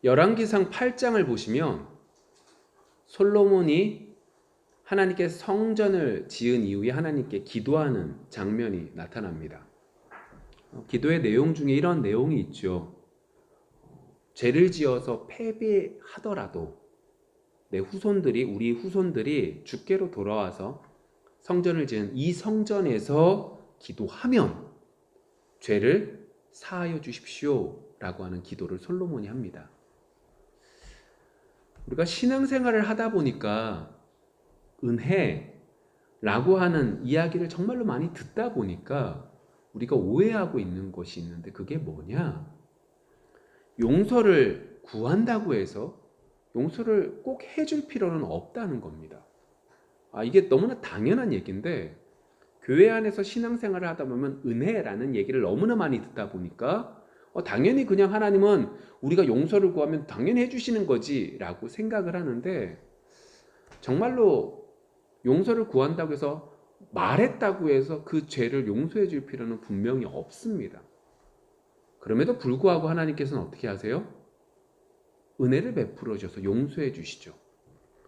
열왕기상 8장을 보시면 솔로몬이 하나님께 성전을 지은 이후에 하나님께 기도하는 장면이 나타납니다. 기도의 내용 중에 이런 내용이 있죠. 죄를 지어서 패배하더라도 우리 후손들이 주께로 돌아와서 성전을 지은 이 성전에서 기도하면 죄를 사하여 주십시오 라고 하는 기도를 솔로몬이 합니다. 우리가 신앙생활을 하다 보니까 은혜라고 하는 이야기를 정말로 많이 듣다 보니까 우리가 오해하고 있는 것이 있는데, 그게 뭐냐? 용서를 구한다고 해서 용서를 꼭 해줄 필요는 없다는 겁니다. 이게 너무나 당연한 얘기인데, 교회 안에서 신앙생활을 하다 보면 은혜라는 얘기를 너무나 많이 듣다 보니까 당연히 그냥 하나님은 우리가 용서를 구하면 당연히 해주시는 거지 라고 생각을 하는데, 정말로 용서를 구한다고 해서 말했다고 해서 그 죄를 용서해 줄 필요는 분명히 없습니다. 그럼에도 불구하고 하나님께서는 어떻게 하세요? 은혜를 베풀어 주셔서 용서해 주시죠.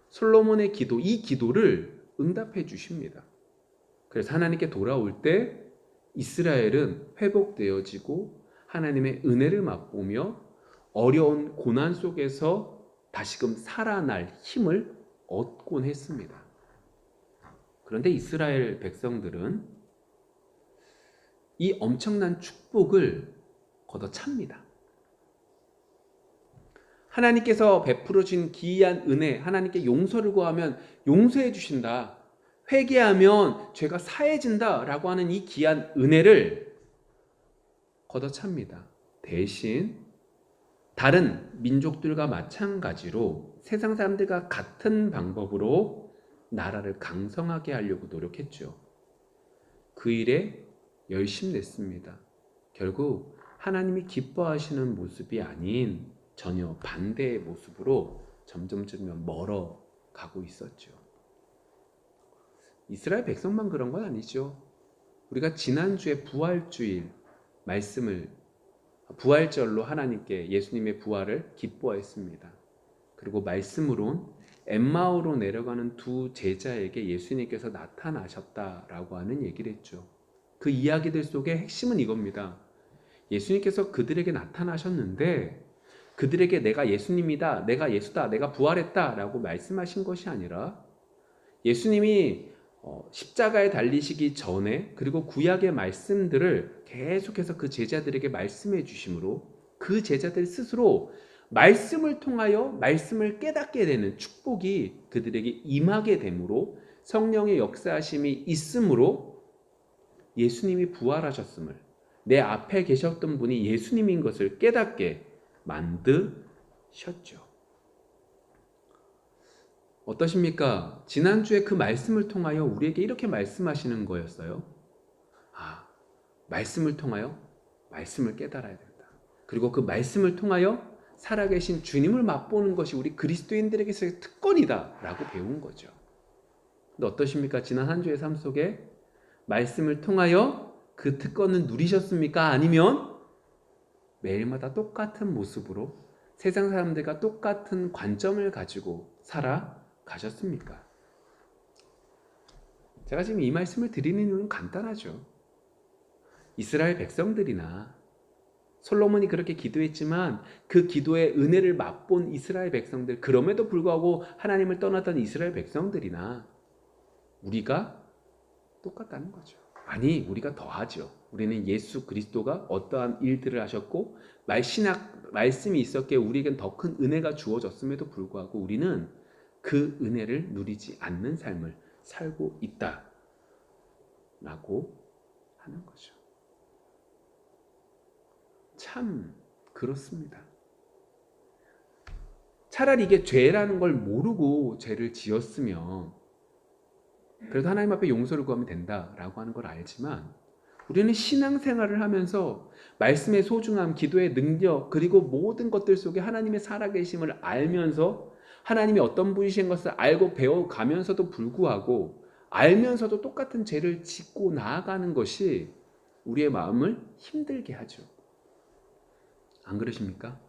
솔로몬의 기도, 이 기도를 응답해 주십니다. 그래서 하나님께 돌아올 때 이스라엘은 회복되어지고 하나님의 은혜를 맛보며 어려운 고난 속에서 다시금 살아날 힘을 얻곤 했습니다. 그런데 이스라엘 백성들은 이 엄청난 축복을 걷어찹니다. 하나님께서 베풀어 주신 기이한 은혜, 하나님께 용서를 구하면 용서해 주신다, 회개하면 죄가 사해진다 라고 하는 이 귀한 은혜를 걷어찹니다. 대신 다른 민족들과 마찬가지로 세상 사람들과 같은 방법으로 나라를 강성하게 하려고 노력했죠. 그 일에 열심냈습니다. 결국 하나님이 기뻐하시는 모습이 아닌 전혀 반대의 모습으로 점점 멀어가고 있었죠. 이스라엘 백성만 그런 건 아니죠. 우리가 지난주에 부활주일 부활절로 하나님께 예수님의 부활을 기뻐했습니다. 그리고 말씀으론 엠마오로 내려가는 두 제자에게 예수님께서 나타나셨다라고 하는 얘기를 했죠. 그 이야기들 속에 핵심은 이겁니다. 예수님께서 그들에게 나타나셨는데 그들에게 내가 예수님이다, 내가 예수다, 내가 부활했다 라고 말씀하신 것이 아니라, 예수님이 십자가에 달리시기 전에 그리고 구약의 말씀들을 계속해서 그 제자들에게 말씀해 주심으로 그 제자들 스스로 말씀을 통하여 말씀을 깨닫게 되는 축복이 그들에게 임하게 되므로, 성령의 역사하심이 있으므로 예수님이 부활하셨음을, 내 앞에 계셨던 분이 예수님인 것을 깨닫게 만드셨죠. 어떠십니까? 지난주에 그 말씀을 통하여 우리에게 이렇게 말씀하시는 거였어요. 말씀을 통하여 말씀을 깨달아야 된다. 그리고 그 말씀을 통하여 살아계신 주님을 맛보는 것이 우리 그리스도인들에게서의 특권이다 라고 배운 거죠. 근데 어떠십니까? 지난 한 주의 삶 속에 말씀을 통하여 그 특권을 누리셨습니까? 아니면 매일마다 똑같은 모습으로 세상 사람들과 똑같은 관점을 가지고 살아가셨습니까? 제가 지금 이 말씀을 드리는 이유는 간단하죠. 이스라엘 백성들이나 솔로몬이 그렇게 기도했지만 그 기도의 은혜를 맛본 이스라엘 백성들, 그럼에도 불구하고 하나님을 떠났던 이스라엘 백성들이나 우리가 똑같다는 거죠. 아니, 우리가 더하죠. 우리는 예수 그리스도가 어떠한 일들을 하셨고 말씀이 있었기에 우리에겐 더 큰 은혜가 주어졌음에도 불구하고 우리는 그 은혜를 누리지 않는 삶을 살고 있다 라고 하는 거죠. 참 그렇습니다. 차라리 이게 죄라는 걸 모르고 죄를 지었으면 그래도 하나님 앞에 용서를 구하면 된다라고 하는 걸 알지만, 우리는 신앙생활을 하면서 말씀의 소중함, 기도의 능력, 그리고 모든 것들 속에 하나님의 살아계심을 알면서 하나님이 어떤 분이신 것을 알고 배워가면서도 불구하고 알면서도 똑같은 죄를 짓고 나아가는 것이 우리의 마음을 힘들게 하죠. 안 그러십니까?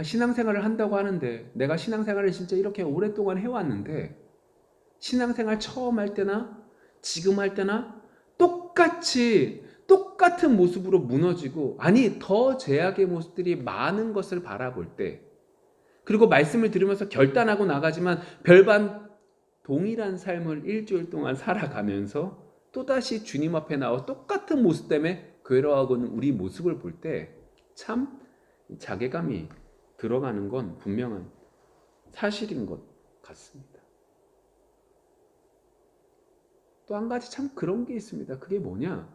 신앙생활을 한다고 하는데 내가 신앙생활을 진짜 이렇게 오랫동안 해왔는데 신앙생활 처음 할 때나 지금 할 때나 똑같은 모습으로 무너지고 더 죄악의 모습들이 많은 것을 바라볼 때 그리고 말씀을 들으면서 결단하고 나가지만 별반 동일한 삶을 일주일 동안 살아가면서 또다시 주님 앞에 나와 똑같은 모습 때문에 괴로워하고 있는 우리 모습을 볼 때 참 자괴감이 들어가는 건 분명한 사실인 것 같습니다. 또 한 가지 참 그런 게 있습니다. 그게 뭐냐?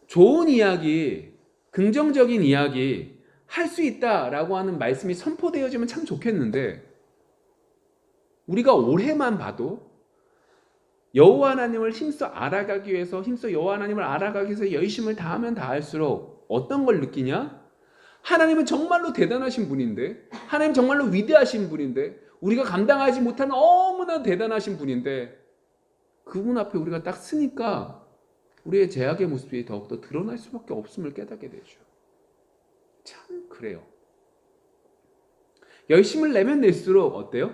좋은 이야기, 긍정적인 이야기 할 수 있다라고 하는 말씀이 선포되어지면 참 좋겠는데 우리가 올해만 봐도 여호와 하나님을 힘써 알아가기 위해서 여호와 하나님을 알아가기 위해서 열심을 다하면 다할수록 어떤 걸 느끼냐? 하나님은 정말로 대단하신 분인데 하나님 정말로 위대하신 분인데 우리가 감당하지 못하는 너무나 대단하신 분인데 그분 앞에 우리가 딱 서니까 우리의 죄악의 모습이 더욱더 드러날 수밖에 없음을 깨닫게 되죠. 참 그래요. 열심을 내면 낼수록 어때요?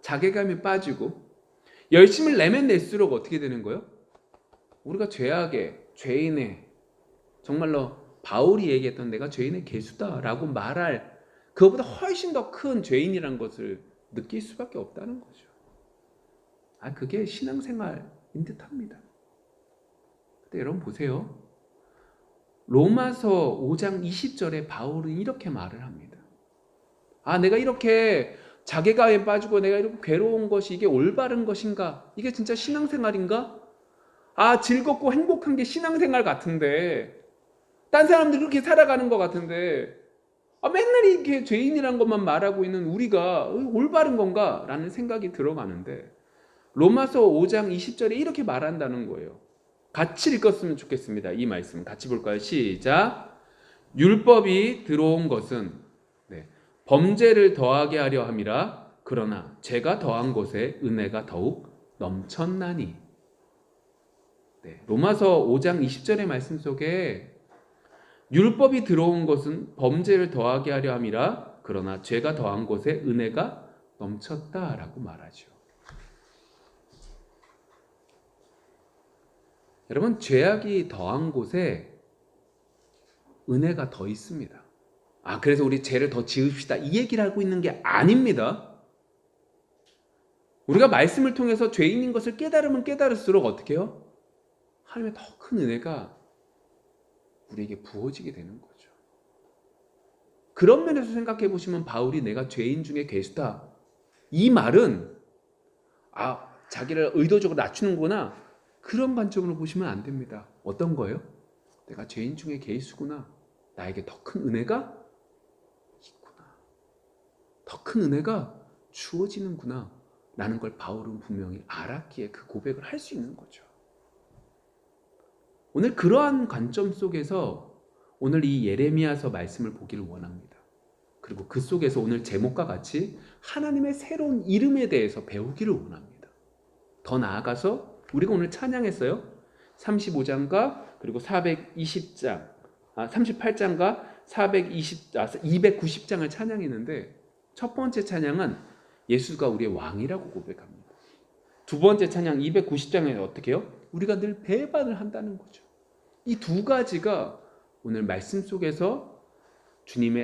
자괴감이 빠지고 열심을 내면 낼수록 어떻게 되는 거예요? 우리가 죄인의 정말로 바울이 얘기했던 내가 죄인의 개수다라고 말할 그것보다 훨씬 더 큰 죄인이라는 것을 느낄 수밖에 없다는 거죠. 그게 신앙생활인 듯합니다. 근데 여러분 보세요. 로마서 5장 20절에 바울은 이렇게 말을 합니다. 내가 이렇게 자괴감에 빠지고 내가 이렇게 괴로운 것이 이게 올바른 것인가? 이게 진짜 신앙생활인가? 즐겁고 행복한 게 신앙생활 같은데 딴 사람들이 그렇게 살아가는 것 같은데 맨날 이렇게 죄인이란 것만 말하고 있는 우리가 올바른 건가? 라는 생각이 들어가는데 로마서 5장 20절에 이렇게 말한다는 거예요. 같이 읽었으면 좋겠습니다. 이 말씀 같이 볼까요? 시작. 율법이 들어온 것은 범죄를 더하게 하려 함이라. 그러나 죄가 더한 곳에 은혜가 더욱 넘쳤나니. 로마서 5장 20절의 말씀 속에 율법이 들어온 것은 범죄를 더하게 하려 함이라. 그러나 죄가 더한 곳에 은혜가 넘쳤다라고 말하죠. 여러분, 죄악이 더한 곳에 은혜가 더 있습니다. 그래서 우리 죄를 더 지읍시다 이 얘기를 하고 있는 게 아닙니다. 우리가 말씀을 통해서 죄인인 것을 깨달으면 깨달을수록 어떻게 해요? 하나님의 더 큰 은혜가 우리에게 부어지게 되는 거죠. 그런 면에서 생각해 보시면 바울이 내가 죄인 중에 괴수다 이 말은 자기를 의도적으로 낮추는구나 그런 관점으로 보시면 안 됩니다. 어떤 거예요? 내가 죄인 중에 괴수구나. 나에게 더 큰 은혜가 있구나. 더 큰 은혜가 주어지는구나 라는 걸 바울은 분명히 알았기에 그 고백을 할 수 있는 거죠. 오늘 그러한 관점 속에서 오늘 이 예레미야서 말씀을 보기를 원합니다. 그리고 그 속에서 오늘 제목과 같이 하나님의 새로운 이름에 대해서 배우기를 원합니다. 더 나아가서 우리가 오늘 찬양했어요. 35장과 그리고 420장, 38장과 290장을 찬양했는데 첫 번째 찬양은 예수가 우리의 왕이라고 고백합니다. 두 번째 찬양 290장에 어떻게 해요? 우리가 늘 배반을 한다는 거죠. 이 두 가지가 오늘 말씀 속에서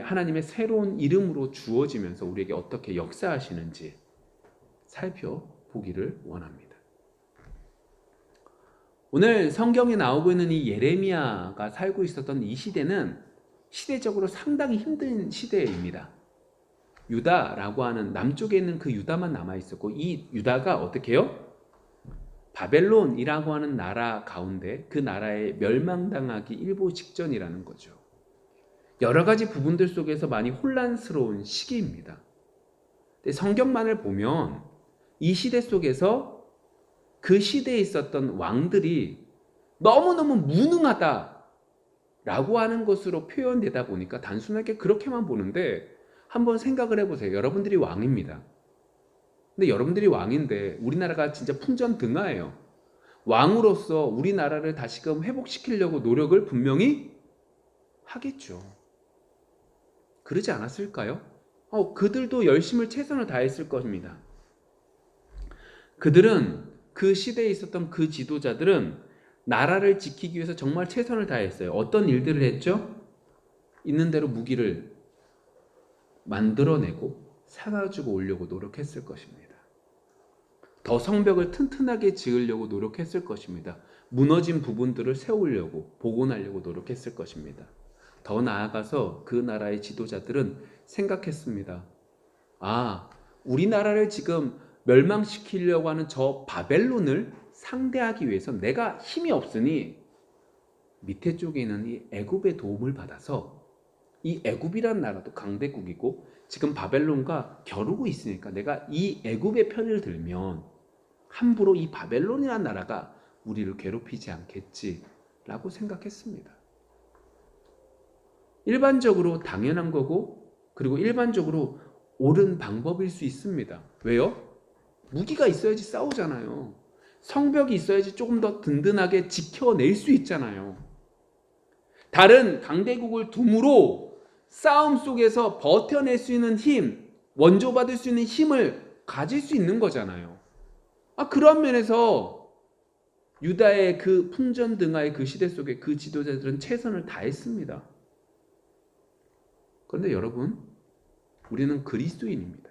하나님의 새로운 이름으로 주어지면서 우리에게 어떻게 역사하시는지 살펴보기를 원합니다. 오늘 성경에 나오고 있는 이 예레미야가 살고 있었던 이 시대는 시대적으로 상당히 힘든 시대입니다. 유다라고 하는 남쪽에 있는 그 유다만 남아있었고 이 유다가 어떻게 해요? 바벨론이라고 하는 나라 가운데 그 나라에 멸망당하기 일보 직전이라는 거죠. 여러 가지 부분들 속에서 많이 혼란스러운 시기입니다. 근데 성경만을 보면 이 시대 속에서 그 시대에 있었던 왕들이 너무너무 무능하다라고 하는 것으로 표현되다 보니까 단순하게 그렇게만 보는데 한번 생각을 해보세요. 여러분들이 왕입니다. 근데 여러분들이 왕인데 우리나라가 진짜 풍전등화예요. 왕으로서 우리나라를 다시금 회복시키려고 노력을 분명히 하겠죠. 그러지 않았을까요? 그들도 열심을 최선을 다했을 것입니다. 그들은 그 시대에 있었던 그 지도자들은 나라를 지키기 위해서 정말 최선을 다했어요. 어떤 일들을 했죠? 있는 대로 무기를 만들어내고 사가지고 오려고 노력했을 것입니다. 더 성벽을 튼튼하게 지으려고 노력했을 것입니다. 무너진 부분들을 세우려고 복원하려고 노력했을 것입니다. 더 나아가서 그 나라의 지도자들은 생각했습니다. 우리나라를 지금 멸망시키려고 하는 저 바벨론을 상대하기 위해서 내가 힘이 없으니 밑에 쪽에 있는 이 애굽의 도움을 받아서, 이 애굽이란 나라도 강대국이고 지금 바벨론과 겨루고 있으니까 내가 이 애굽의 편을 들면 함부로 이 바벨론이란 나라가 우리를 괴롭히지 않겠지라고 생각했습니다. 일반적으로 당연한 거고, 그리고 일반적으로 옳은 방법일 수 있습니다. 왜요? 무기가 있어야지 싸우잖아요. 성벽이 있어야지 조금 더 든든하게 지켜낼 수 있잖아요. 다른 강대국을 둠으로 싸움 속에서 버텨낼 수 있는 힘, 원조받을 수 있는 힘을 가질 수 있는 거잖아요. 그런 면에서 유다의 그 풍전등화의 그 시대 속에 그 지도자들은 최선을 다했습니다. 그런데 여러분, 우리는 그리스도인입니다.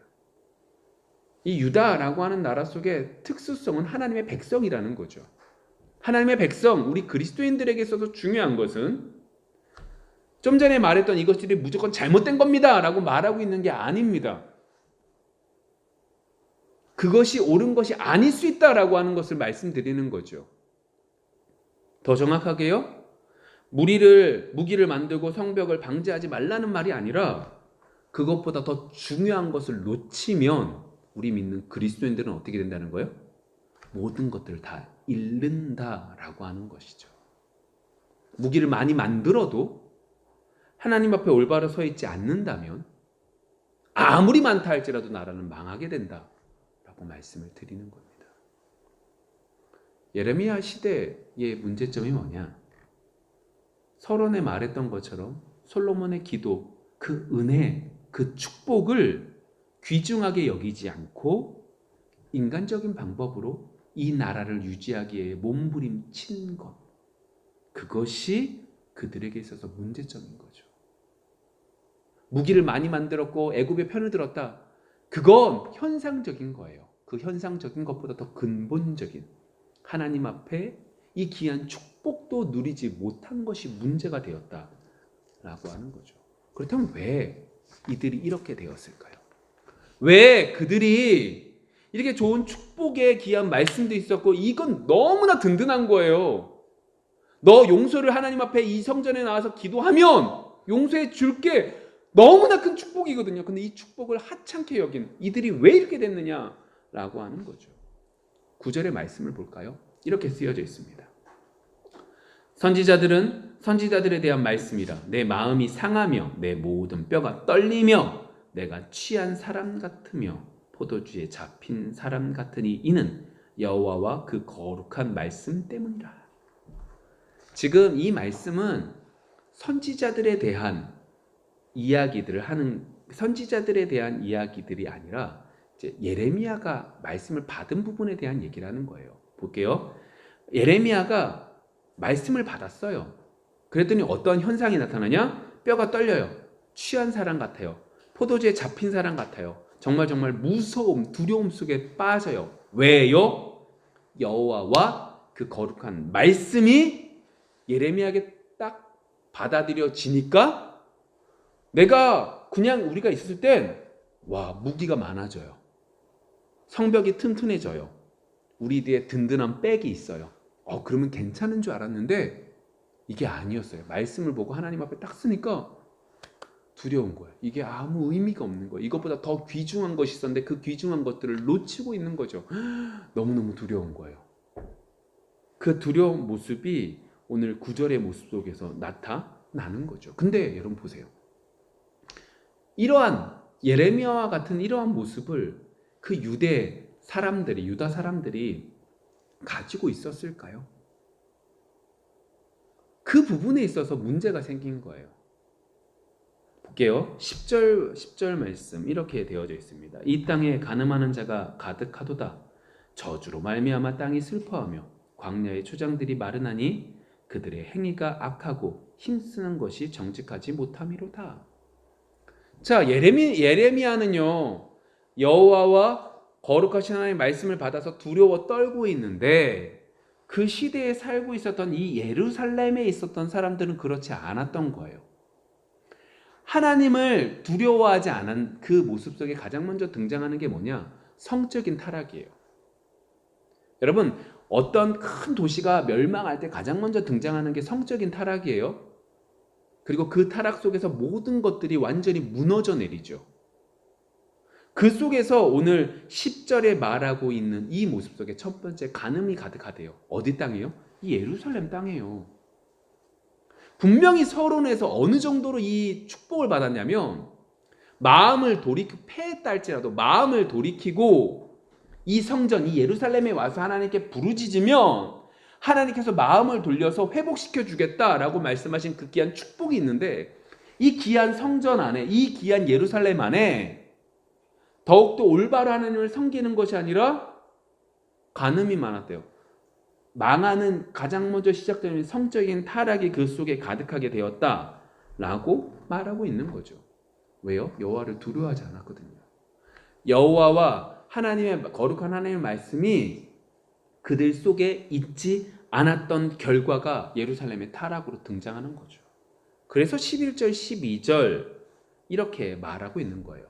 이 유다라고 하는 나라 속의 특수성은 하나님의 백성이라는 거죠. 하나님의 백성, 우리 그리스도인들에게 있어서 중요한 것은 좀 전에 말했던 이것들이 무조건 잘못된 겁니다 라고 말하고 있는 게 아닙니다. 그것이 옳은 것이 아닐 수 있다라고 하는 것을 말씀드리는 거죠. 더 정확하게요, 무기를 만들고 성벽을 방제하지 말라는 말이 아니라 그것보다 더 중요한 것을 놓치면 우리 믿는 그리스도인들은 어떻게 된다는 거예요? 모든 것들을 다 잃는다라고 하는 것이죠. 무기를 많이 만들어도 하나님 앞에 올바로 서 있지 않는다면 아무리 많다 할지라도 나라는 망하게 된다라고 말씀을 드리는 겁니다. 예레미야 시대의 문제점이 뭐냐? 서론에 말했던 것처럼 솔로몬의 기도, 그 은혜, 그 축복을 귀중하게 여기지 않고 인간적인 방법으로 이 나라를 유지하기 위해 몸부림친 것, 그것이 그들에게 있어서 문제점인 거죠. 무기를 많이 만들었고 애굽의 편을 들었다. 그건 현상적인 거예요. 그 현상적인 것보다 더 근본적인 하나님 앞에 이 귀한 축복도 누리지 못한 것이 문제가 되었다라고 하는 거죠. 그렇다면 왜 이들이 이렇게 되었을까요? 왜 그들이 이렇게 좋은 축복의 귀한 말씀도 있었고 이건 너무나 든든한 거예요. 너 용서를 하나님 앞에 이 성전에 나와서 기도하면 용서해 줄게, 너무나 큰 축복이거든요. 근데 이 축복을 하찮게 여긴 이들이 왜 이렇게 됐느냐라고 하는 거죠. 9절의 말씀을 볼까요? 이렇게 쓰여져 있습니다. 선지자들에 대한 말씀이라 내 마음이 상하며 내 모든 뼈가 떨리며 내가 취한 사람 같으며 포도주에 잡힌 사람 같으니 이는 여호와와 그 거룩한 말씀 때문이라. 지금 이 말씀은 선지자들에 대한 이야기들을 하는, 선지자들에 대한 이야기들이 아니라 이제 예레미야가 말씀을 받은 부분에 대한 얘기를 하는 거예요. 볼게요. 예레미야가 말씀을 받았어요. 그랬더니 어떠한 현상이 나타나냐? 뼈가 떨려요. 취한 사람 같아요. 포도주에 잡힌 사람 같아요. 정말 무서움, 두려움 속에 빠져요. 왜요? 여호와와 그 거룩한 말씀이 예레미야에게 딱 받아들여지니까 내가 그냥 우리가 있을 땐 무기가 많아져요. 성벽이 튼튼해져요. 우리 뒤에 든든한 백이 있어요. 그러면 괜찮은 줄 알았는데 이게 아니었어요. 말씀을 보고 하나님 앞에 딱 쓰니까 두려운 거예요. 이게 아무 의미가 없는 거예요. 이것보다 더 귀중한 것이 있었는데 그 귀중한 것들을 놓치고 있는 거죠. 너무너무 두려운 거예요. 그 두려운 모습이 오늘 9절의 모습 속에서 나타나는 거죠. 근데 여러분 보세요. 이러한 예레미야와 같은 이러한 모습을 그 유다 사람들이 가지고 있었을까요? 그 부분에 있어서 문제가 생긴 거예요. 볼게요. 10절 말씀 이렇게 되어져 있습니다. 이 땅에 간음하는 자가 가득하도다. 저주로 말미암아 땅이 슬퍼하며 광야의 초장들이 마르나니 그들의 행위가 악하고 힘쓰는 것이 정직하지 못함이로다. 자, 예레미야는요 여호와와 거룩하신 하나님의 말씀을 받아서 두려워 떨고 있는데 그 시대에 살고 있었던 이 예루살렘에 있었던 사람들은 그렇지 않았던 거예요. 하나님을 두려워하지 않은 그 모습 속에 가장 먼저 등장하는 게 뭐냐? 성적인 타락이에요. 여러분, 어떤 큰 도시가 멸망할 때 가장 먼저 등장하는 게 성적인 타락이에요. 그리고 그 타락 속에서 모든 것들이 완전히 무너져 내리죠. 그 속에서 오늘 10절에 말하고 있는 이 모습 속에 첫 번째 간음이 가득하대요. 어디 땅이에요? 이 예루살렘 땅이에요. 분명히 서론에서 어느 정도로 이 축복을 받았냐면 마음을 돌이키고 패했다 할지라도 마음을 돌이키고 이 성전, 이 예루살렘에 와서 하나님께 부르짖으면 하나님께서 마음을 돌려서 회복시켜 주겠다라고 말씀하신 그 귀한 축복이 있는데 이 귀한 성전 안에, 이 귀한 예루살렘 안에 더욱더 올바로 하나님을 섬기는 것이 아니라 간음이 많았대요. 망하는 가장 먼저 시작되는 성적인 타락이 그 속에 가득하게 되었다라고 말하고 있는 거죠. 왜요? 여호와를 두려워하지 않았거든요. 여호와와 하나님의 거룩한 하나님의 말씀이 그들 속에 있지 않았던 결과가 예루살렘의 타락으로 등장하는 거죠. 그래서 11절, 12절 이렇게 말하고 있는 거예요.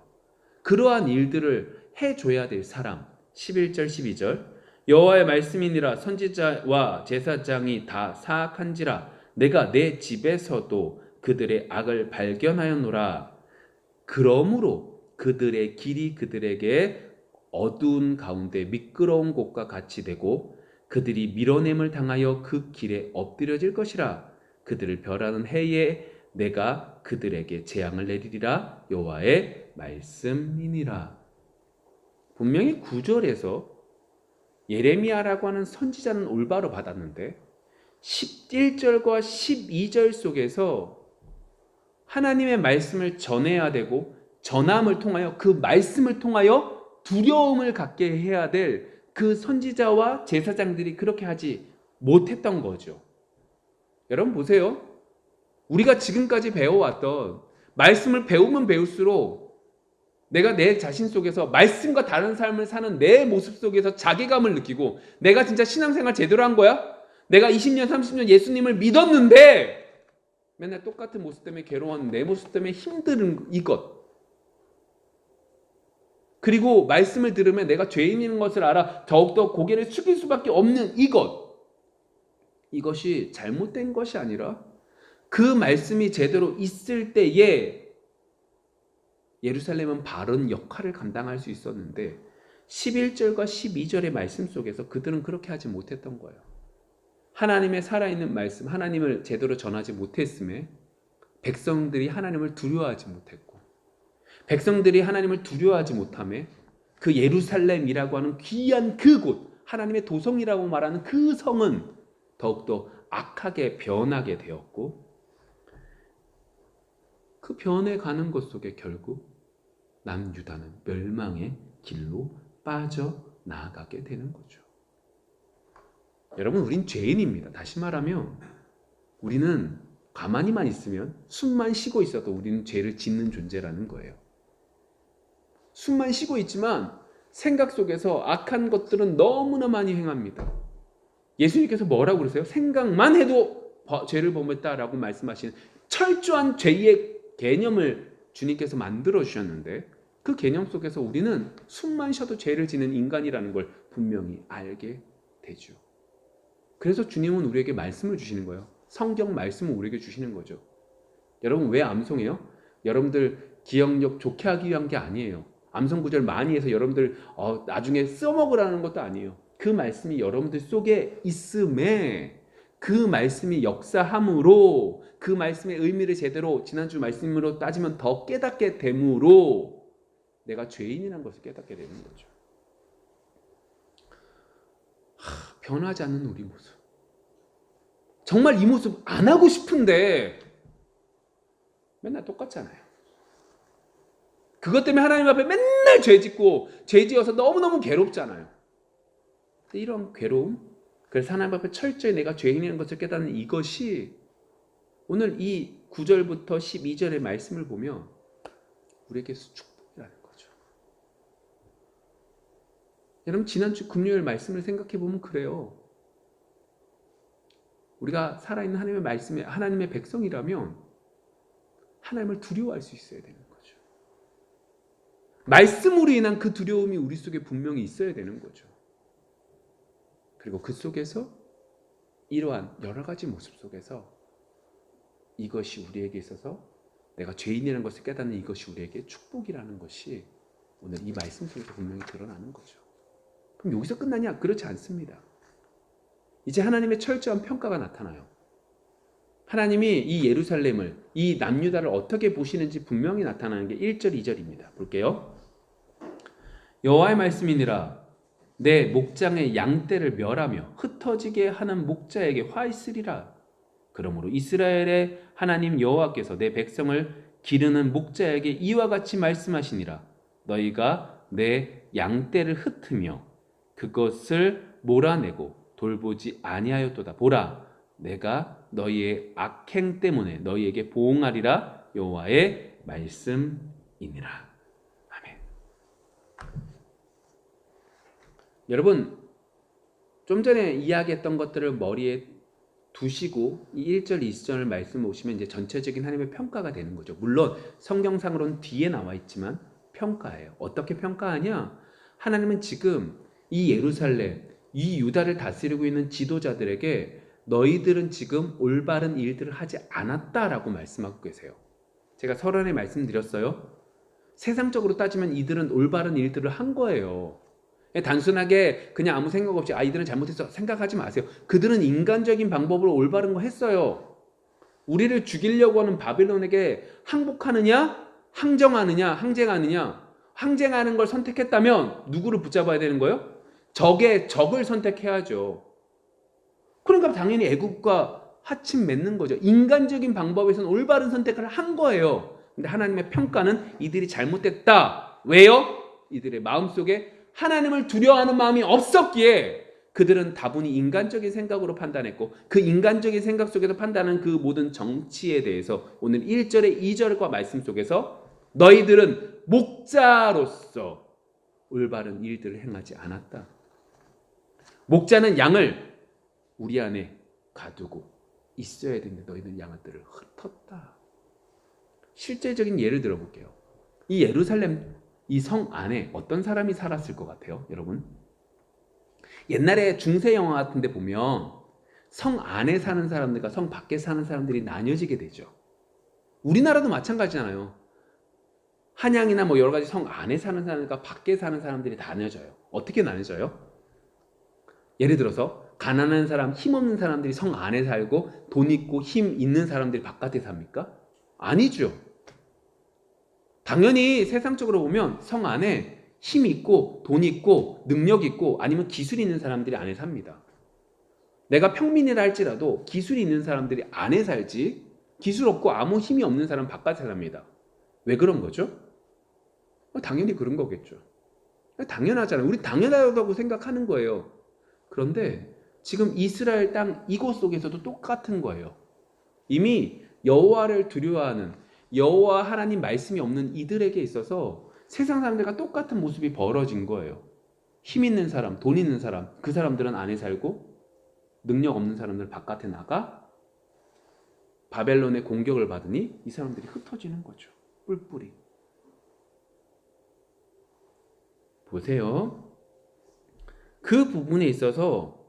그러한 일들을 해줘야 될 사람. 11절, 12절 여호와의 말씀이니라 선지자와 제사장이 다 사악한지라 내가 내 집에서도 그들의 악을 발견하였노라. 그러므로 그들의 길이 그들에게 어두운 가운데 미끄러운 곳과 같이 되고 그들이 밀어냄을 당하여 그 길에 엎드려질 것이라. 그들을 멸하는 해에 내가 그들에게 재앙을 내리리라. 여호와의 말씀이니라. 분명히 9절에서 예레미야라고 하는 선지자는 올바로 받았는데 11절과 12절 속에서 하나님의 말씀을 전해야 되고 전함을 통하여 그 말씀을 통하여 두려움을 갖게 해야 될 그 선지자와 제사장들이 그렇게 하지 못했던 거죠. 여러분 보세요. 우리가 지금까지 배워왔던 말씀을 배우면 배울수록 내가 내 자신 속에서 말씀과 다른 삶을 사는 내 모습 속에서 자괴감을 느끼고 내가 진짜 신앙생활 제대로 한 거야? 내가 20년, 30년 예수님을 믿었는데 맨날 똑같은 모습 때문에 괴로워하는 내 모습 때문에 힘든 이것. 그리고 말씀을 들으면 내가 죄인인 것을 알아 더욱더 고개를 숙일 수밖에 없는 이것. 이것이 잘못된 것이 아니라 그 말씀이 제대로 있을 때에 예루살렘은 바른 역할을 감당할 수 있었는데 11절과 12절의 말씀 속에서 그들은 그렇게 하지 못했던 거예요. 하나님의 살아있는 말씀, 하나님을 제대로 전하지 못했음에 백성들이 하나님을 두려워하지 못했고 백성들이 하나님을 두려워하지 못함에 그 예루살렘이라고 하는 귀한 그곳, 하나님의 도성이라고 말하는 그 성은 더욱더 악하게 변하게 되었고 그 변해가는 것 속에 결국 남유다는 멸망의 길로 빠져나가게 되는 거죠. 여러분, 우린 죄인입니다. 다시 말하면 우리는 가만히만 있으면 숨만 쉬고 있어도 우리는 죄를 짓는 존재라는 거예요. 숨만 쉬고 있지만 생각 속에서 악한 것들은 너무나 많이 행합니다. 예수님께서 뭐라고 그러세요? 생각만 해도 죄를 범했다라고 말씀하시는 철저한 죄의 개념을 주님께서 만들어 주셨는데 그 개념 속에서 우리는 숨만 쉬어도 죄를 지는 인간이라는 걸 분명히 알게 되죠. 그래서 주님은 우리에게 말씀을 주시는 거예요. 성경 말씀을 우리에게 주시는 거죠. 여러분 왜 암송해요? 여러분들 기억력 좋게 하기 위한 게 아니에요. 암송 구절 많이 해서 여러분들 나중에 써먹으라는 것도 아니에요. 그 말씀이 여러분들 속에 있음에 그 말씀이 역사함으로 그 말씀의 의미를 제대로 지난주 말씀으로 따지면 더 깨닫게 됨으로 내가 죄인이라는 것을 깨닫게 되는 거죠. 변하지 않는 우리 모습. 정말 이 모습 안 하고 싶은데 맨날 똑같잖아요. 그것 때문에 하나님 앞에 맨날 죄짓고 죄지어서 너무너무 괴롭잖아요. 이런 괴로움, 그래서 하나님 앞에 철저히 내가 죄인이라는 것을 깨닫는 이것이 오늘 이 9절부터 12절의 말씀을 보면 우리에게 축복이라는 거죠. 여러분 지난주 금요일 말씀을 생각해 보면 그래요. 우리가 살아있는 하나님의 말씀에 하나님의 백성이라면 하나님을 두려워할 수 있어야 되는 거죠. 말씀으로 인한 그 두려움이 우리 속에 분명히 있어야 되는 거죠. 그리고 그 속에서 이러한 여러 가지 모습 속에서 이것이 우리에게 있어서 내가 죄인이라는 것을 깨닫는 이것이 우리에게 축복이라는 것이 오늘 이 말씀 속에서 분명히 드러나는 거죠. 그럼 여기서 끝나냐? 그렇지 않습니다. 이제 하나님의 철저한 평가가 나타나요. 하나님이 이 예루살렘을, 이 남유다를 어떻게 보시는지 분명히 나타나는 게 1절, 2절입니다. 볼게요. 여호와의 말씀이니라 내 목장의 양떼를 멸하며 흩어지게 하는 목자에게 화 있으리라. 그러므로 이스라엘의 하나님 여호와께서 내 백성을 기르는 목자에게 이와 같이 말씀하시니라. 너희가 내 양떼를 흩으며 그것을 몰아내고 돌보지 아니하였도다. 보라, 내가 너희의 악행 때문에 너희에게 보응하리라. 여호와의 말씀이니라. 아멘. 여러분, 좀 전에 이야기했던 것들을 머리에 두시고 이 1절, 2절을 말씀 보시면 이제 전체적인 하나님의 평가가 되는 거죠. 물론 성경상으로는 뒤에 나와 있지만 평가예요. 어떻게 평가하냐? 하나님은 지금 이 예루살렘, 이 유다를 다스리고 있는 지도자들에게 너희들은 지금 올바른 일들을 하지 않았다라고 말씀하고 계세요. 제가 설원에 말씀드렸어요. 세상적으로 따지면 이들은 올바른 일들을 한 거예요. 단순하게 그냥 아무 생각 없이 이들은 잘못했어 생각하지 마세요. 그들은 인간적인 방법으로 올바른 거 했어요. 우리를 죽이려고 하는 바벨론에게 항복하느냐, 항쟁하느냐. 항쟁하는 걸 선택했다면 누구를 붙잡아야 되는 거예요? 적을 선택해야죠. 그러니까 당연히 애국과 하침 맺는 거죠. 인간적인 방법에서는 올바른 선택을 한 거예요. 근데 하나님의 평가는 이들이 잘못됐다. 왜요? 이들의 마음속에 하나님을 두려워하는 마음이 없었기에 그들은 다분히 인간적인 생각으로 판단했고 그 인간적인 생각 속에서 판단하는 그 모든 정치에 대해서 오늘 1절의 2절과 말씀 속에서 너희들은 목자로서 올바른 일들을 행하지 않았다. 목자는 양을 우리 안에 가두고 있어야 되는데 너희는 양들을 흩었다. 실제적인 예를 들어볼게요. 이 예루살렘 이 성 안에 어떤 사람이 살았을 것 같아요, 여러분? 옛날에 중세 영화 같은 데 보면 성 안에 사는 사람들과 성 밖에 사는 사람들이 나뉘어지게 되죠. 우리나라도 마찬가지잖아요. 한양이나 뭐 여러 가지 성 안에 사는 사람들과 밖에 사는 사람들이 나뉘어져요. 어떻게 나뉘어져요? 예를 들어서 가난한 사람, 힘없는 사람들이 성 안에 살고 돈 있고 힘 있는 사람들이 바깥에 삽니까? 아니죠. 당연히 세상적으로 보면 성 안에 힘 있고 돈 있고 능력 있고 아니면 기술 있는 사람들이 안에 삽니다. 내가 평민이라 할지라도 기술이 있는 사람들이 안에 살지 기술 없고 아무 힘이 없는 사람은 바깥에 삽니다. 왜 그런 거죠? 당연히 그런 거겠죠. 당연하잖아요. 우리 당연하다고 생각하는 거예요. 그런데 지금 이스라엘 땅 이곳 속에서도 똑같은 거예요. 이미 여호와를 두려워하는 여호와 하나님 말씀이 없는 이들에게 있어서 세상 사람들과 똑같은 모습이 벌어진 거예요. 힘 있는 사람, 돈 있는 사람, 그 사람들은 안에 살고 능력 없는 사람들은 바깥에 나가 바벨론의 공격을 받으니 이 사람들이 흩어지는 거죠. 뿔뿔이. 보세요. 그 부분에 있어서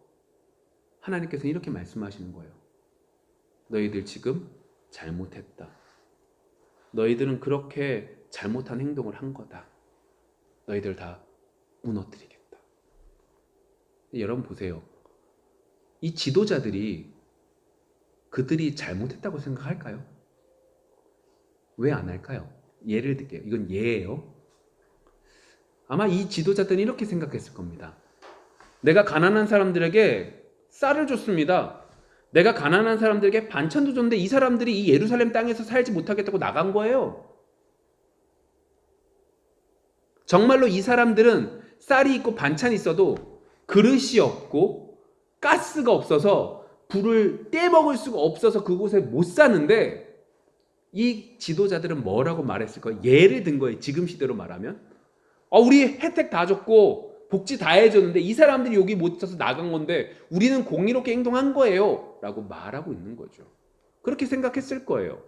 하나님께서 이렇게 말씀하시는 거예요. 너희들 지금 잘못했다. 너희들은 그렇게 잘못한 행동을 한 거다. 너희들 다 무너뜨리겠다. 여러분 보세요. 이 지도자들이 그들이 잘못했다고 생각할까요? 왜 안 할까요? 예를 들게요. 이건 예예요. 아마 이 지도자들은 이렇게 생각했을 겁니다. 내가 가난한 사람들에게 쌀을 줬습니다. 내가 가난한 사람들에게 반찬도 줬는데 이 사람들이 이 예루살렘 땅에서 살지 못하겠다고 나간 거예요. 정말로 이 사람들은 쌀이 있고 반찬이 있어도 그릇이 없고 가스가 없어서 불을 떼먹을 수가 없어서 그곳에 못 사는데, 이 지도자들은 뭐라고 말했을까요? 예를 든 거예요. 지금 시대로 말하면 우리 혜택 다 줬고 복지 다 해줬는데 이 사람들이 여기 못 있어서 나간 건데 우리는 공의롭게 행동한 거예요 라고 말하고 있는 거죠. 그렇게 생각했을 거예요.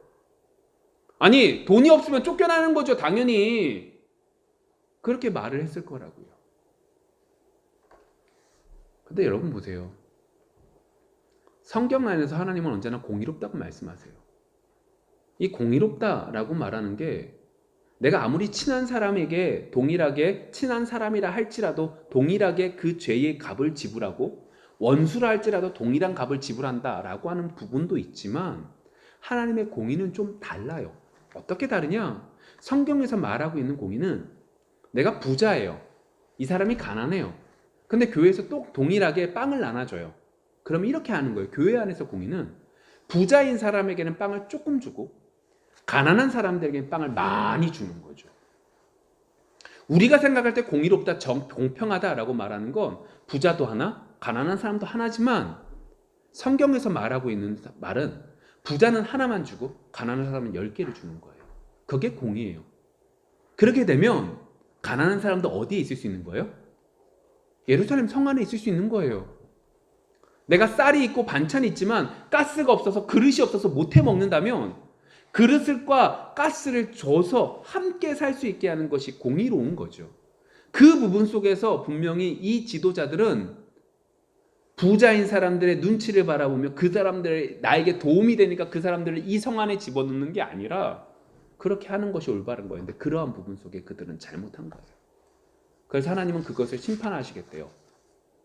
아니, 돈이 없으면 쫓겨나는 거죠. 당연히 그렇게 말을 했을 거라고요. 근데 여러분 보세요. 성경 안에서 하나님은 언제나 공의롭다고 말씀하세요. 이 공의롭다라고 말하는 게, 내가 아무리 친한 사람에게 동일하게 친한 사람이라 할지라도 동일하게 그 죄의 값을 지불하고, 원수라 할지라도 동일한 값을 지불한다라고 하는 부분도 있지만, 하나님의 공의는 좀 달라요. 어떻게 다르냐? 성경에서 말하고 있는 공의는, 내가 부자예요. 이 사람이 가난해요. 근데 교회에서 또 동일하게 빵을 나눠줘요. 그럼 이렇게 하는 거예요. 교회 안에서 공의는 부자인 사람에게는 빵을 조금 주고 가난한 사람들에게는 빵을 많이 주는 거죠. 우리가 생각할 때 공의롭다, 공평하다라고 말하는 건 부자도 하나, 가난한 사람도 하나지만, 성경에서 말하고 있는 말은 부자는 하나만 주고 가난한 사람은 10개를 주는 거예요. 그게 공의예요. 그렇게 되면 가난한 사람도 어디에 있을 수 있는 거예요? 예루살렘 성 안에 있을 수 있는 거예요. 내가 쌀이 있고 반찬이 있지만 가스가 없어서, 그릇이 없어서 못해 먹는다면 그릇과 가스를 줘서 함께 살 수 있게 하는 것이 공의로운 거죠. 그 부분 속에서 분명히 이 지도자들은 부자인 사람들의 눈치를 바라보며 그 사람들이 나에게 도움이 되니까 그 사람들을 이 성 안에 집어넣는 게 아니라 그렇게 하는 것이 올바른 거였는데, 그러한 부분 속에 그들은 잘못한 거예요. 그래서 하나님은 그것을 심판하시겠대요.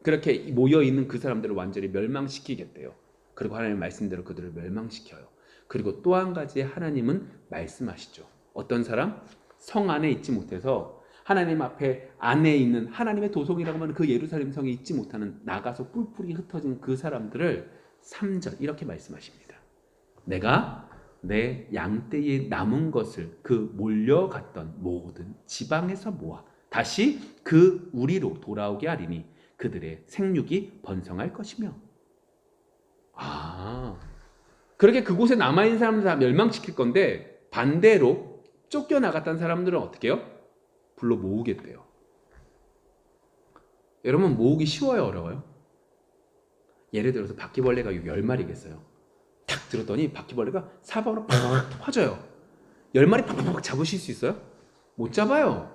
그렇게 모여있는 그 사람들을 완전히 멸망시키겠대요. 그리고 하나님의 말씀대로 그들을 멸망시켜요. 그리고 또 한 가지 하나님은 말씀하시죠. 어떤 사람? 성 안에 있지 못해서 하나님 앞에 안에 있는 하나님의 도성이라고 하는 그 예루살렘 성에 있지 못하는, 나가서 뿔뿔이 흩어진 그 사람들을 3절 이렇게 말씀하십니다. 내가 내 양떼에 남은 것을 그 몰려갔던 모든 지방에서 모아 다시 그 우리로 돌아오게 하리니 그들의 생육이 번성할 것이며. 그렇게 그곳에 남아있는 사람들 다 멸망시킬 건데, 반대로 쫓겨나갔던 사람들은 어떻게 해요? 불러 모으겠대요. 여러분, 모으기 쉬워요, 어려워요? 예를 들어서 바퀴벌레가 10마리겠어요. 탁 들었더니 바퀴벌레가 사방으로 팍 퍼져요. 10마리 팍팍 잡으실 수 있어요? 못 잡아요.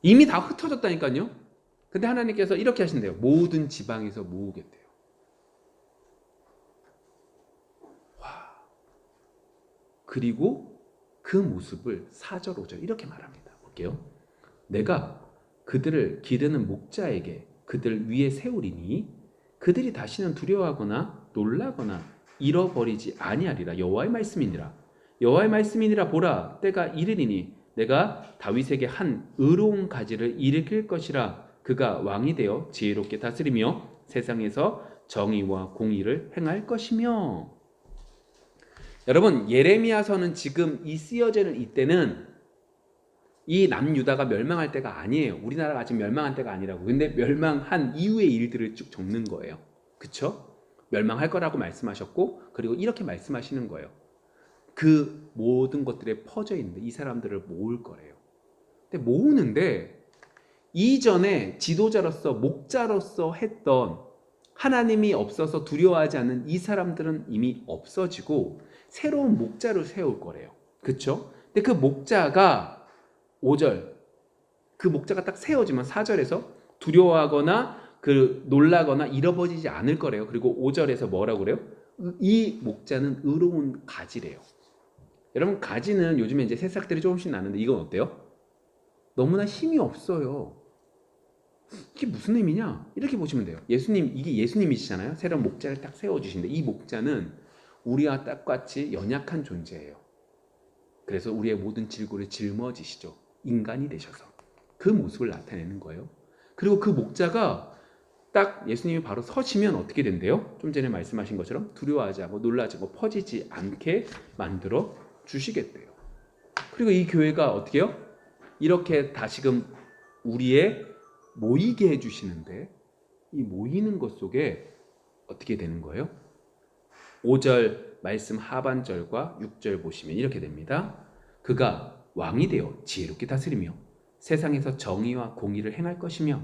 이미 다 흩어졌다니까요. 근데 하나님께서 이렇게 하신대요. 모든 지방에서 모으겠대요. 와. 그리고 그 모습을 4절 5절 이렇게 말합니다. 볼게요. 내가 그들을 기르는 목자에게 그들 위에 세우리니 그들이 다시는 두려워하거나 놀라거나 잃어버리지 아니하리라. 여호와의 말씀이니라. 여호와의 말씀이니라. 보라, 때가 이르리니 내가 다윗에게 한 의로운 가지를 일으킬 것이라. 그가 왕이 되어 지혜롭게 다스리며 세상에서 정의와 공의를 행할 것이며. 여러분, 예레미야서는 지금 이 쓰여지는 이때는 이 남유다가 멸망할 때가 아니에요. 우리나라가 아직 멸망한 때가 아니라고. 근데 멸망한 이후의 일들을 쭉 적는 거예요. 그쵸? 멸망할 거라고 말씀하셨고, 그리고 이렇게 말씀하시는 거예요. 그 모든 것들에 퍼져 있는데 이 사람들을 모을 거래요. 근데 모으는데 이전에 지도자로서 목자로서 했던, 하나님이 없어서 두려워하지 않는 이 사람들은 이미 없어지고 새로운 목자를 세울 거래요. 그쵸? 근데 그 목자가 5절, 그 목자가 딱 세워지면 4절에서 두려워하거나 놀라거나 잃어버리지 않을 거래요. 그리고 5절에서 뭐라고 그래요? 이 목자는 의로운 가지래요. 여러분, 가지는 요즘에 이제 새싹들이 조금씩 나는데 이건 어때요? 너무나 힘이 없어요. 이게 무슨 의미냐? 이렇게 보시면 돼요. 이게 예수님이시잖아요. 새로운 목자를 딱 세워주신데, 이 목자는 우리와 똑같이 연약한 존재예요. 그래서 우리의 모든 질고를 짊어지시죠. 인간이 되셔서 그 모습을 나타내는 거예요. 그리고 그 목자가 딱 예수님이 바로 서시면 어떻게 된대요? 좀 전에 말씀하신 것처럼 두려워하지 않고 놀라지 않고 퍼지지 않게 만들어 주시겠대요. 그리고 이 교회가 어떻게 해요? 이렇게 다시금 우리의 모이게 해주시는데 이 모이는 것 속에 어떻게 되는 거예요? 5절 말씀 하반절과 6절 보시면 이렇게 됩니다. 그가 왕이 되어 지혜롭게 다스리며 세상에서 정의와 공의를 행할 것이며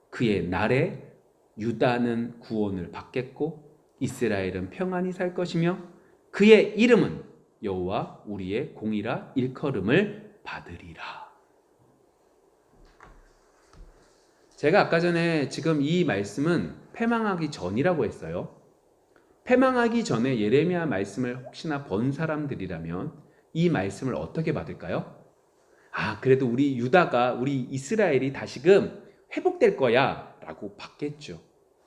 그의 날에 유다는 구원을 받겠고 이스라엘은 평안히 살 것이며 그의 이름은 여호와 우리의 공의라 일컬음을 받으리라. 제가 아까 전에 지금 이 말씀은 패망하기 전이라고 했어요. 패망하기 전에 예레미야 말씀을 혹시나 본 사람들이라면 이 말씀을 어떻게 받을까요? 그래도 우리 유다가, 우리 이스라엘이 다시금 회복될 거야 라고 받겠죠.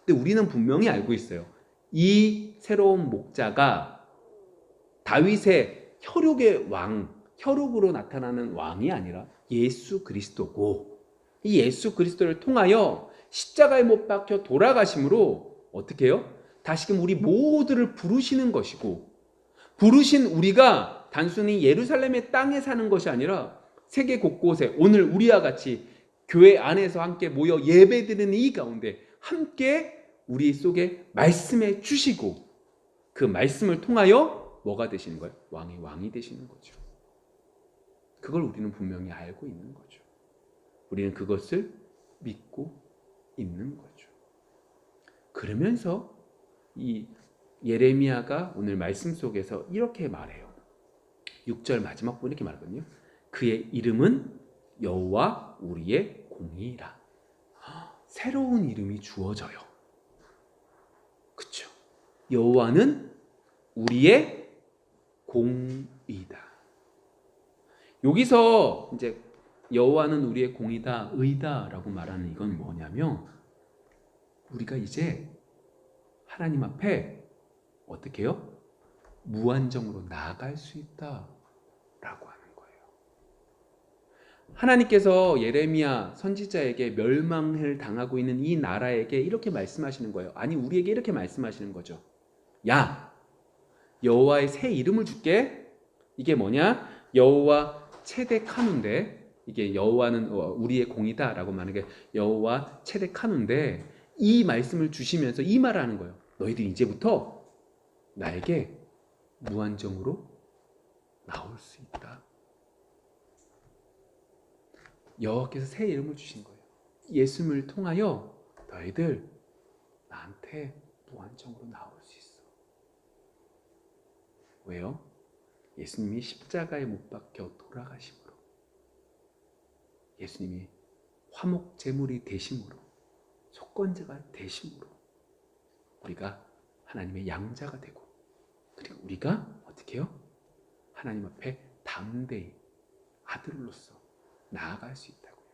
근데 우리는 분명히 알고 있어요. 이 새로운 목자가 다윗의 혈육의 왕, 혈육으로 나타나는 왕이 아니라 예수 그리스도고, 이 예수 그리스도를 통하여 십자가에 못 박혀 돌아가심으로 어떻게 해요? 다시금 우리 모두를 부르시는 것이고, 부르신 우리가 단순히 예루살렘의 땅에 사는 것이 아니라 세계 곳곳에 오늘 우리와 같이 교회 안에서 함께 모여 예배드리는 이 가운데 함께 우리 속에 말씀해 주시고 그 말씀을 통하여 뭐가 되시는 거예요? 왕이 되시는 거죠. 그걸 우리는 분명히 알고 있는 거죠. 우리는 그것을 믿고 있는 거죠. 그러면서 이 예레미야가 오늘 말씀 속에서 이렇게 말해요. 6절 마지막 부분 이렇게 말하거든요. 그의 이름은 여호와 우리의 공의라. 새로운 이름이 주어져요. 그렇죠? 여호와는 우리의 공의다. 여기서 이제 여호와는 우리의 공의다, 의다라고 말하는 이건 뭐냐면 우리가 이제 하나님 앞에 어떻게 해요? 무한정으로 나아갈 수 있다라고 하는 거예요. 하나님께서 예레미야 선지자에게 멸망을 당하고 있는 이 나라에게 이렇게 말씀하시는 거예요. 아니, 우리에게 이렇게 말씀하시는 거죠. 야, 여호와의 새 이름을 줄게. 이게 뭐냐? 여호와 체데카누인데, 이게 여호와는 우리의 공이다라고 말하는 게 여호와 체데카누인데, 이 말씀을 주시면서 이 말을 하는 거예요. 너희들 이제부터 나에게 무한정으로 나올 수 있다. 여호와께서 새 이름을 주신 거예요. 예수님을 통하여 너희들 나한테 무한정으로 나올 수 있어. 왜요? 예수님이 십자가에 못 박혀 돌아가심으로, 예수님이 화목 제물이 되심으로, 속건제가 되심으로 우리가 하나님의 양자가 되고, 그리고 우리가 어떻게 해요? 하나님 앞에 담대히 아들로서 나아갈 수 있다고요.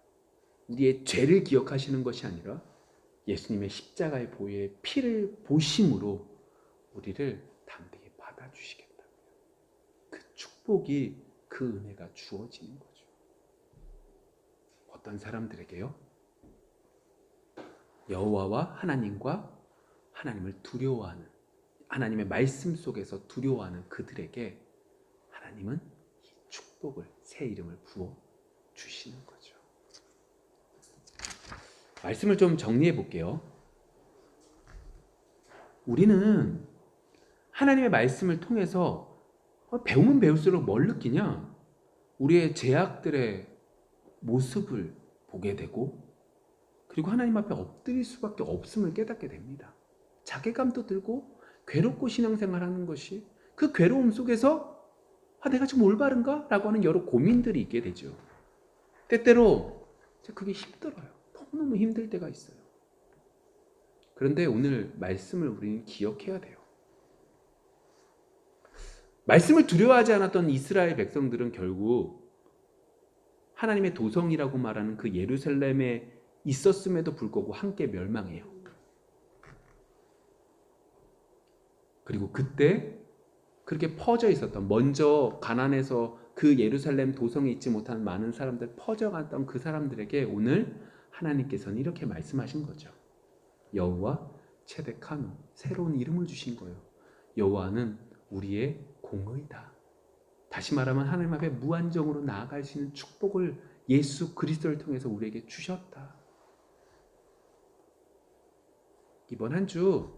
우리의 죄를 기억하시는 것이 아니라 예수님의 십자가의 보혈의 피를 보심으로 우리를 담대히 받아주시겠다고요. 그 축복이, 그 은혜가 주어지는 거죠. 어떤 사람들에게요? 여호와와 하나님과 하나님을 두려워하는, 하나님의 말씀 속에서 두려워하는 그들에게 하나님은 이 축복을, 새 이름을 부어 주시는 거죠. 말씀을 좀 정리해 볼게요. 우리는 하나님의 말씀을 통해서 배우면 배울수록 뭘 느끼냐? 우리의 죄악들의 모습을 보게 되고, 그리고 하나님 앞에 엎드릴 수밖에 없음을 깨닫게 됩니다. 자괴감도 들고 괴롭고 신앙생활하는 것이, 그 괴로움 속에서 내가 지금 올바른가? 라고 하는 여러 고민들이 있게 되죠. 때때로 그게 힘들어요. 너무너무 힘들 때가 있어요. 그런데 오늘 말씀을 우리는 기억해야 돼요. 말씀을 두려워하지 않았던 이스라엘 백성들은 결국 하나님의 도성이라고 말하는 그 예루살렘에 있었음에도 불구하고 함께 멸망해요. 그리고 그때 그렇게 퍼져 있었던, 먼저 가나안에서 그 예루살렘 도성에 있지 못한 많은 사람들, 퍼져갔던 그 사람들에게 오늘 하나님께서는 이렇게 말씀하신 거죠. 여호와 체데카누, 새로운 이름을 주신 거예요. 여호와는 우리의 공의다. 다시 말하면 하나님 앞에 무한정으로 나아갈 수 있는 축복을 예수 그리스도를 통해서 우리에게 주셨다. 이번 한 주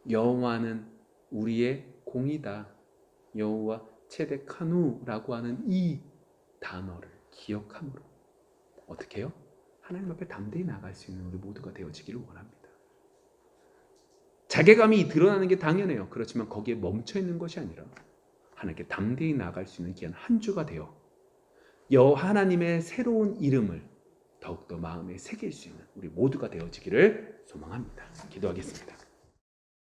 여호와는 우리의 공이다. 여호와 체데카누라고 하는 이 단어를 기억함으로 어떻게 해요? 하나님 앞에 담대히 나갈 수 있는 우리 모두가 되어지기를 원합니다. 자괴감이 드러나는 게 당연해요. 그렇지만 거기에 멈춰 있는 것이 아니라 하나님께 담대히 나아갈 수 있는 귀한 한 주가 되어 하나님의 새로운 이름을 더욱더 마음에 새길 수 있는 우리 모두가 되어지기를 소망합니다. 기도하겠습니다.